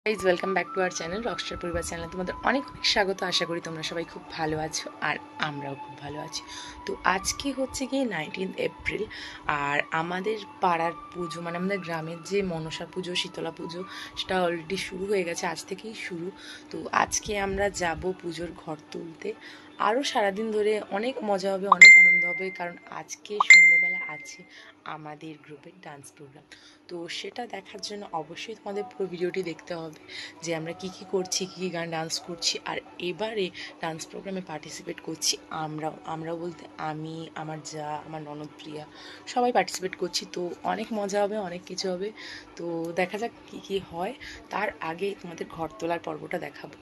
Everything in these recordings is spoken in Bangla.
Guys welcome back to our channel Rockstar পরিবার চ্যানেলে তোমাদের অনেক অনেক স্বাগত। আশা করি তোমরা সবাই খুব ভালো আছো আর আমরাও খুব ভালো আছি। তো আজকে হচ্ছে গিয়ে 19 এপ্রিল আর আমাদের পাড়ার পুজো মানে আমাদের গ্রামের যে মনসা পুজো শীতলা পুজো সেটা অলরেডি শুরু হয়ে গেছে, আজ থেকেই শুরু। তো আজকে আমরা যাব পুজোর ঘর তুলতে। আরও সারাদিন ধরে অনেক মজা হবে, অনেক আনন্দ হবে, কারণ আজকে সন্ধ্যেবেলা আছে আমাদের গ্রুপের ডান্স প্রোগ্রাম। তো সেটা দেখার জন্য অবশ্যই তোমাদের পুরো ভিডিওটি দেখতে হবে যে আমরা কি কি করছি, কী কী গান ডান্স করছি। আর এবারে ডান্স প্রোগ্রামে পার্টিসিপেট করছি আমরাও বলতে আমি, আমার যা, আমার ননদ প্রিয়া, সবাই পার্টিসিপেট করছি। তো অনেক মজা হবে, অনেক কিছু হবে। তো দেখা যাক কী কী হয়। তার আগে তোমাদের ঘর তোলার পর্বটা দেখাবো,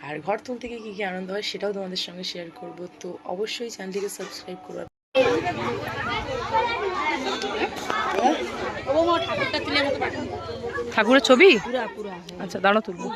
আর ঘর তুলতে গিয়ে কী কী আনন্দ হয় সেটাও তোমাদের সঙ্গে শেয়ার করব। তো অবশ্যই চ্যানেলটিকে সাবস্ক্রাইব করো। ঠাকুরের ছবি আচ্ছা দাঁড়া তুলবো।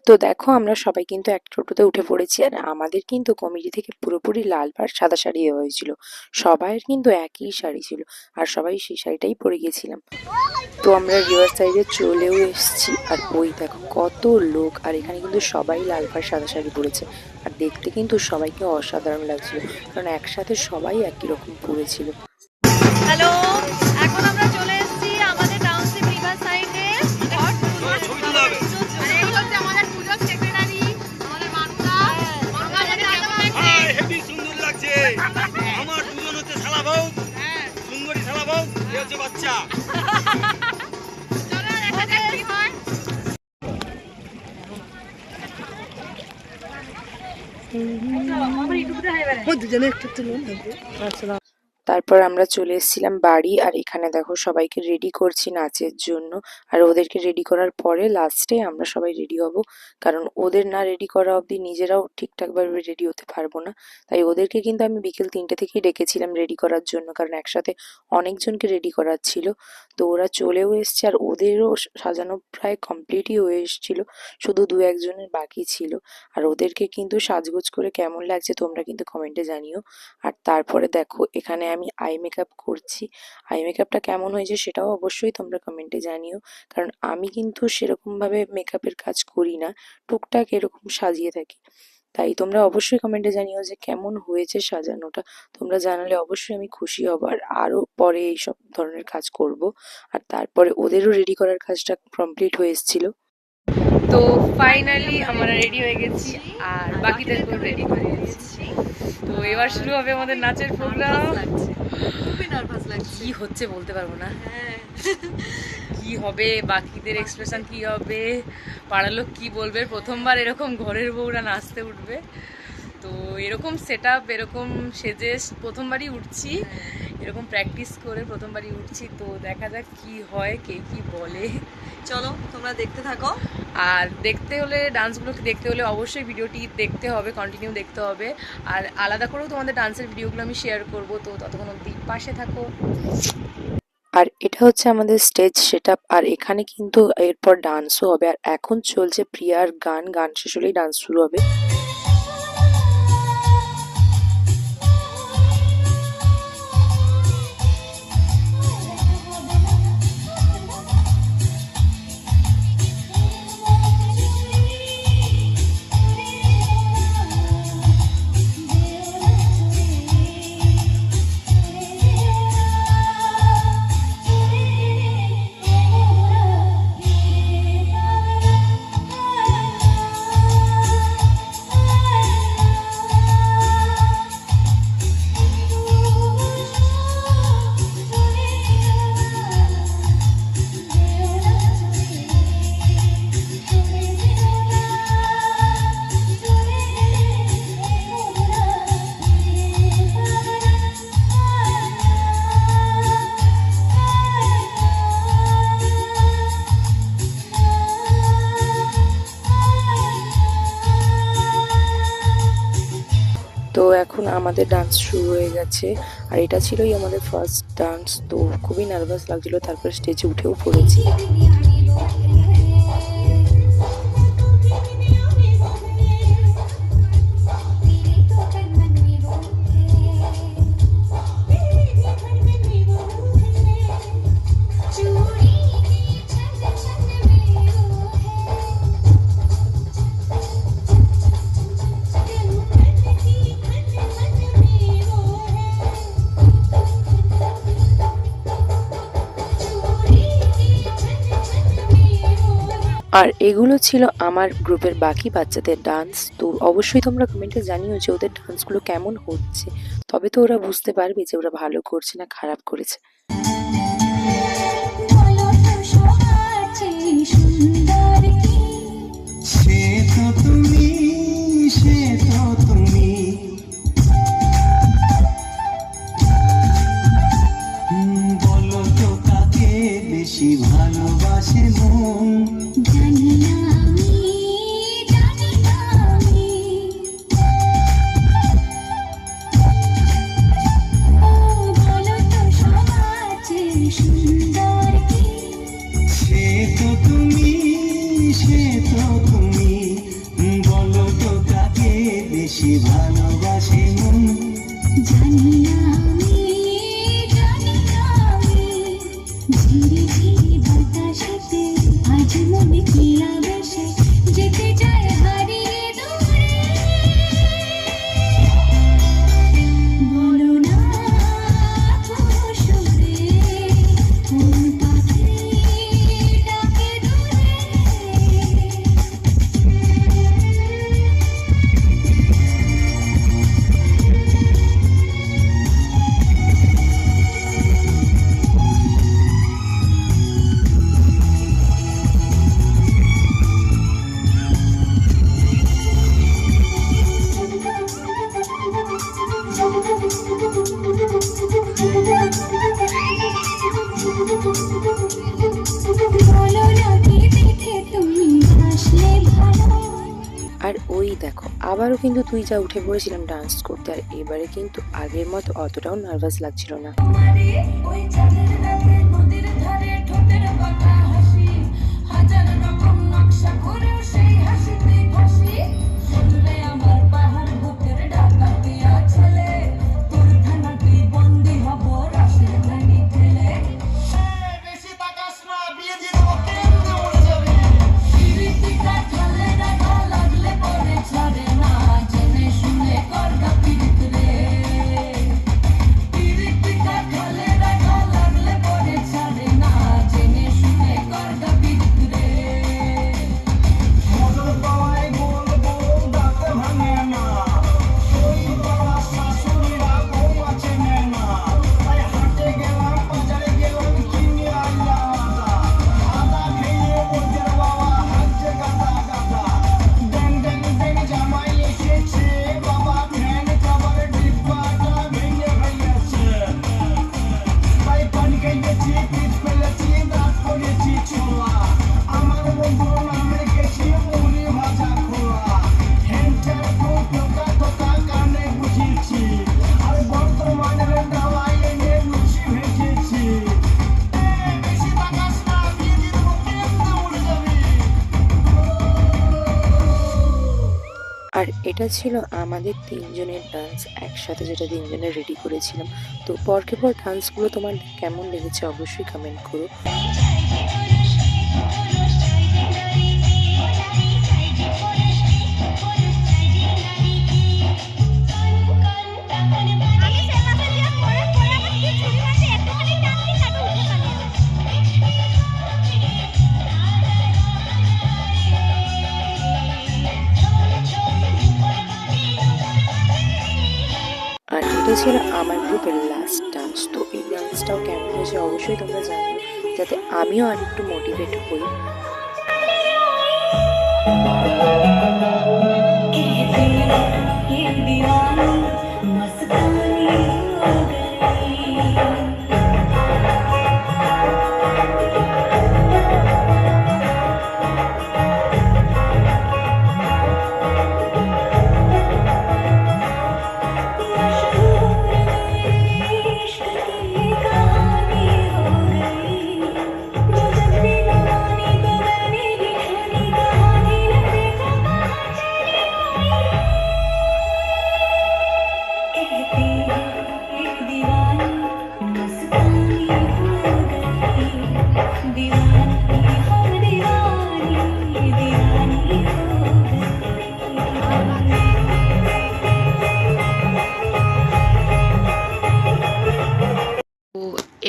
তো দেখো আমরা সবাই কিন্তু এক টোটোতে উঠে পড়েছি, আর আমাদের কিন্তু কমিটি থেকে পুরোপুরি লাল পাড় সাদা শাড়ি দেওয়া হয়েছিল। সবাইয়ের কিন্তু একই শাড়ি ছিল আর সবাই সেই শাড়িটাই পরে গেছিলাম। তো আমরা রিভার সাইডে চলেও এসেছি, আর ওই দেখো কত লোক, আর এখানে কিন্তু সবাই লাল পাড় সাদা শাড়ি পরেছে। আর দেখতে কিন্তু সবাইকে অসাধারণ লাগছিল, কারণ একসাথে সবাই একই রকম পরেছিল। হ্যালো, এখন আমরা চলে এসেছি আমাদের টাউনশিপ রিভার সাইডে। আমাদের পুজোর সেক্রেটারি আমাদের মানুদা, হেভি সুন্দর লাগছে। আমার দুজন হচ্ছে শালা বউ, সুন্দরী শালা বউ, এ হচ্ছে বাচ্চা। চলো দেখা যাক কি হয়। তারপর আমরা চলে এসেছিলাম বাড়ি, আর এখানে দেখো সবাইকে রেডি করছি নাচের জন্য। আর ওদেরকে রেডি করার পরে লাস্টে আমরা সবাই রেডি হব, কারণ ওদের না রেডি করা অবধি নিজেরাও ঠিকঠাকভাবে রেডি হতে পারবো না। তাই ওদেরকে কিন্তু আমি বিকেল 3টে থেকেই ডেকেছিলাম রেডি করার জন্য, কারণ একসাথে অনেকজনকে রেডি করার ছিল। তো ওরা চলেও এসছে, আর ওদেরও সাজানো প্রায় কমপ্লিটই হয়ে এসেছিল, শুধু 2-1 জনের বাকি ছিল। আর ওদেরকে কিন্তু সাজগোজ করে কেমন লাগছে তোমরা কিন্তু কমেন্টে জানিও। আর তারপরে দেখো এখানে আমি আই মেকআপ করছি। আই মেকআপটা কেমন হয়েছে সেটাও অবশ্যই তোমরা কমেন্টে জানিও, কারণ আমি কিন্তু সেরকমভাবে মেকআপের কাজ করি না, টুকটাক এরকম সাজিয়ে থাকি। তাই তোমরা অবশ্যই কমেন্টে জানিও যে কেমন হয়েছে সাজানোটা। তোমরা জানালে অবশ্যই আমি খুশি হব, আর আরও পরে এইসব ধরনের কাজ করব। আর তারপরে ওদেরও রেডি করার কাজটা কমপ্লিট হয়ে এসেছিল। তো ফাইনালি আমরা রেডি হয়ে গেছি, আর বাকিদেরকেও রেডি করে দিয়েছি। তো এবার শুরু হবে আমাদের নাচের প্রোগ্রাম। খুবই নার্ভাস লাগছে। কি হচ্ছে বলতে পারবো না, কি হবে, বাকিদের এক্সপ্রেশন কি হবে, পাড়ার লোক কি বলবে, প্রথমবার এরকম ঘরের বউরা নাচতে উঠবে। তো এরকম সেট আপ, এরকম সেজে প্রথমবারই উঠছি, এরকম প্র্যাকটিস করে প্রথমবারই উঠছি। তো দেখা যাক কি হয়, কে কি বলে। চলো তোমরা দেখতে থাকো। আর দেখতে হলে, ডান্সগুলোকে দেখতে হলে অবশ্যই ভিডিওটি দেখতে হবে, কন্টিনিউ দেখতে হবে। আর আলাদা করেও তোমাদের ডান্সের ভিডিওগুলো আমি শেয়ার করব, তো ততক্ষণ অবধি পাশে থাকো। আর এটা হচ্ছে আমাদের স্টেজ সেটআপ, আর এখানে কিন্তু এরপর ডান্সও হবে। আর এখন চলছে প্রিয়ার গান, গান শেষ হলেই ডান্স শুরু হবে। তো এখন আমাদের ডান্স শুরু হয়ে গেছে, আর এটা ছিলই আমাদের ফার্স্ট ডান্স। তো খুবই নার্ভাস লাগছিল, তারপর স্টেজে উঠেও পড়েছি। আর এগুলো ছিল আমার গ্রুপের বাকি বাচ্চাদের ডান্স। তো অবশ্যই তোমরা কমেন্টে জানিও যে ওদের ডান্সগুলো কেমন হচ্ছে, তবে তো ওরা বুঝতে পারবে যে ওরা ভালো করছে না খারাপ করেছে। বলো তো সবার চেয়ে সুন্দর কি? সে তো তুমি, সে তো তুমি। বলো তো কাকে বেশি ভালোবাসে মন? জানি না আমি, জানি না আমি। ও বলো তো সবার চেয়ে সুন্দর কি? সে তো তুমি, সে তো তুমি। বলো তো কাকে বেশি ভালোবাসে মন? জানি না আমি, জানি না আমি। ঝিরি ঝিরি বাতাসেতে আজ মনে কি আবেশে যেতে চায় হারিয়ে দূরে। বলো না কোনো সুরে কোন পাখি ডাকে দূরে। বলো না কি দেখে তুমি হাসলে ভালো। আর ওই দেখো আবারও কিন্তু তুই যা উঠে পড়েছিলাম ডান্স করতে, আর এবারে কিন্তু আগের মতো অতটাও নার্ভাস লাগছিল না। তোমারে ওই চাঁদের রাতে নদীর ধারে ঠোঁটের বাঁকা হাসি, হাজার রকম নকশা করেও সেই হাসিতে ফাঁসি। শুনলে আমার পাহাড় বুকের ডাকাতিয়া ছেলে, তোর থানাতেই বন্দি হব রাশের গাড়ি ঠেলে। বেশি তাকাস না, বিয়ে দিয়ে দেবো, কেমনে মরে যাবি? পিরিতিটা ঢালে রাখা লাগলে পরে ছাড়ে না, জেনে শুনে করগা পিরিত রে। পিরিতিটা ঢালে রাখা লাগলে পরে ছাড়ে না, জেনে শুনে করগা পিরিত রে। মজুর পাওয়ায় গোল গোল দাঁত ভাঙে না, ওই পাড়া শাশুড়িরা বউ আছে না। তাই হাটে গেলাম, বাজারে গেলাম, কিনে আনলাম আদা। আদা খেয়ে ওদের বাবা হাঁটছে গাদা গাদা। ড্যাং ড্যাং ড্যাং জামাই এসেছে, বাবা ফ্যান খাবার ডিব্বাটা ভেঙে ফেলেছে। তাই পান খেয়েছি, পিঠ ফেলেছি, দাঁত করেছি ছোলা। আমার বন্ধু নামে গেছি মুড়ি ভাজা খোলা। হ্যান্ডেল টোকা টোকা কানে গুছিয়েছি, আর বর্তমানের দাওয়াই এনে লুচি ভেজেছি। বেশি তাকাস না, বিয়ে দিয়ে দেবো, কেমনে মরে যাবি? আর এটা ছিল আমাদের তিনজনের ডান্স একসাথে, যেটা তিনজনের রেডি করেছিলাম। তো পরকে পর ডান্সগুলো তোমার কেমন লেগেছে অবশ্যই কমেন্ট করো। আর এটা ছিল আমার গ্রুপের লাস্ট ডান্স। তো এই ডান্সটাও কেমন হয়েছে অবশ্যই তোমরা জানিও, যাতে আমিও আর একটু মোটিভেট হই। ये दीवानी मस्तानी हो गई।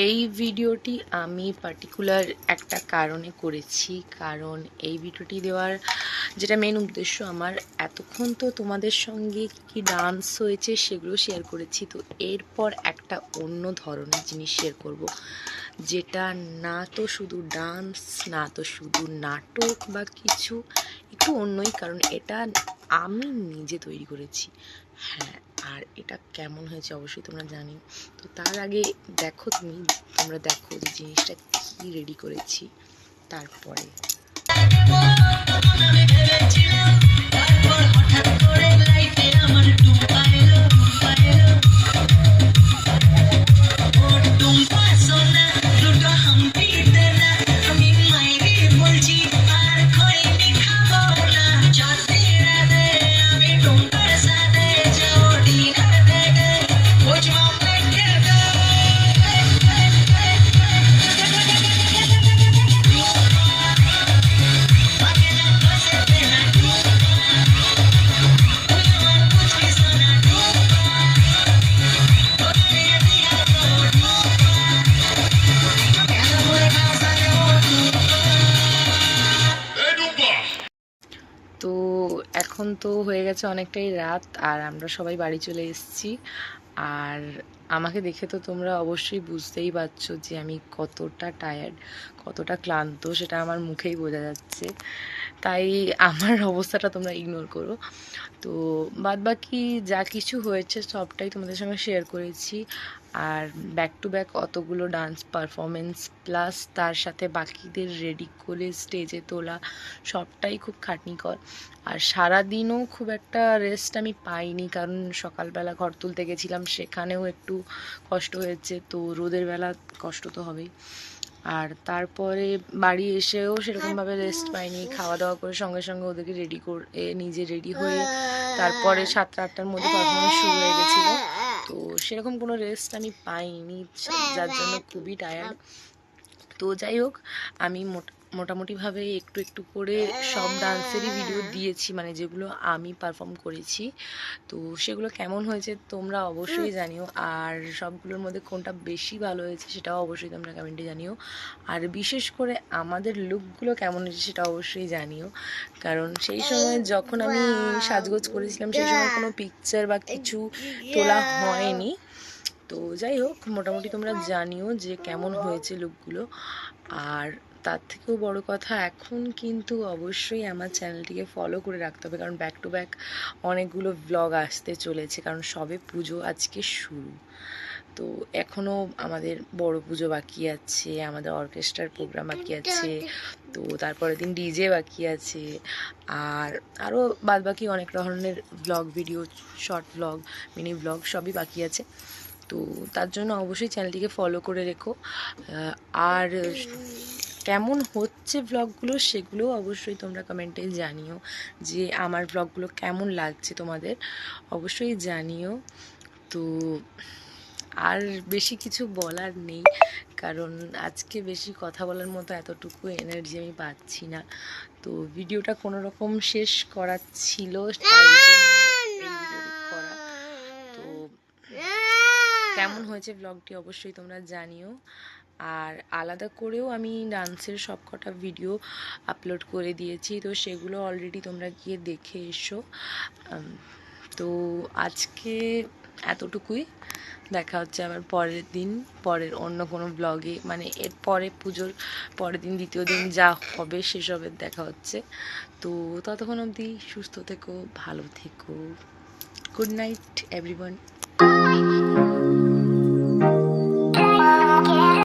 এই ভিডিওটি আমি পার্টিকুলার একটা কারণে করেছি, কারণ এই ভিডিওটি দেওয়ার যেটা মেন উদ্দেশ্য আমার, এতক্ষণ তো তোমাদের সঙ্গে কি ডান্স হয়েছে সেগুলো শেয়ার করেছি, তো এরপর একটা অন্য ধরনের জিনিস শেয়ার করব, যেটা না তো শুধু ডান্স, না তো শুধু নাটক বা কিছু, একটু অন্যই, কারণ এটা আমি নিজে তৈরি করেছি। হ্যাঁ, আর এটা কেমন হয়েছে অবশ্যই তোমরা জানিও। তো তার আগে দেখো, তোমরা দেখো যে জিনিসটা কি রেডি করেছি। তারপরে তো এখন তো হয়ে গেছে অনেকটাই রাত, আর আমরা সবাই বাড়ি চলে এসেছি। আর আমাকে দেখে তো তোমরা অবশ্যই বুঝতেই পারছো যে আমি কতটা টায়ার্ড, কতটা ক্লান্ত, সেটা আমার মুখেই বোঝা যাচ্ছে। তাই আমার অবস্থাটা তোমরা ইগনোর করো। তো বাদবাকি যা কিছু হয়েছে সবটাই তোমাদের সঙ্গে শেয়ার করেছি। আর ব্যাক টু ব্যাক অতগুলো ডান্স পারফরমেন্স, প্লাস তার সাথে বাকিদের রেডি করে স্টেজে তোলা, সবটাই খুব খাটনিকর। আর সারাদিনও খুব একটা রেস্ট আমি পাইনি, কারণ সকালবেলা ঘর তুলতে গেছিলাম, সেখানেও একটু কষ্ট হয়েছে, তো রোদের বেলা কষ্ট তো হবেই। আর তারপরে বাড়ি এসেও সেরকমভাবে রেস্ট পাইনি, খাওয়া দাওয়া করে সঙ্গে সঙ্গে ওদেরকে রেডি করে নিজে রেডি হয়ে তারপরে 7টা-8টার মধ্যে পারফরমেন্স শুরু হয়ে গেছিলো। তো সেরকম কোনো রেস্ট আমি পাইনি, যার জন্য খুবই টায়ার্ড। তো যাই হোক, আমি মোটামুটিভাবে একটু একটু করে সব ডান্সেরই ভিডিও দিয়েছি, মানে যেগুলো আমি পারফর্ম করেছি। তো সেগুলো কেমন হয়েছে তোমরা অবশ্যই জানিও, আর সবগুলোর মধ্যে কোনটা বেশি ভালো হয়েছে সেটাও অবশ্যই তোমরা কমেন্টে জানিও। আর বিশেষ করে আমাদের লুকগুলো কেমন হয়েছে সেটা অবশ্যই জানিও, কারণ সেই সময় যখন আমি সাজগোজ করেছিলাম সেই সময় কোনো পিকচার বা কিছু তোলা হয়নি। তো যাই হোক, মোটামুটি তোমরা জানিও যে কেমন হয়েছে লুকগুলো। আর তার থেকেও বড় কথা, এখন কিন্তু অবশ্যই আমার চ্যানেলটিকে ফলো করে রাখতে হবে, কারণ ব্যাক টু ব্যাক অনেকগুলো ব্লগ আসতে চলেছে, কারণ সবে পুজো আজকে শুরু। তো এখনও আমাদের বড় পুজো বাকি আছে, আমাদের অর্কেস্ট্রার প্রোগ্রাম বাকি আছে, তো তারপরের দিন ডিজে বাকি আছে, আর আরও বাদবাকি অনেক ধরনের blog video, short blog, mini blog সবই বাকি আছে। তো তার জন্য অবশ্যই চ্যানেলটিকে ফলো করে রেখো। আর কেমন হচ্ছে ব্লগগুলো সেগুলো অবশ্যই তোমরা কমেন্টে জানিও, যে আমার ব্লগগুলো কেমন লাগছে তোমাদের অবশ্যই জানিও। তো আর বেশি কিছু বলার নেই, কারণ আজকে বেশি কথা বলার মতো এতটুকু এনার্জি আমি পাচ্ছি না। তো ভিডিওটা কোনো রকম শেষ করা ছিল, তাই জন্য এই ভিডিওটি করা। তো কেমন হয়েছে ব্লগটি অবশ্যই তোমরা জানিও। আর আলাদা করেও আমি ডান্সের সব কটা ভিডিও আপলোড করে দিয়েছি, তো সেগুলো অলরেডি তোমরা গিয়ে দেখে এসো। তো আজকে এতটুকুই, দেখা হচ্ছে আবার পরের দিন, পরের অন্য কোনো ব্লগে, মানে এর পরে পুজোর পরের দিন, দ্বিতীয় দিন যা হবে সেসবের দেখা হচ্ছে। তো ততক্ষণ অবধি সুস্থ থেকো, ভালো থেকো। Good night everyone.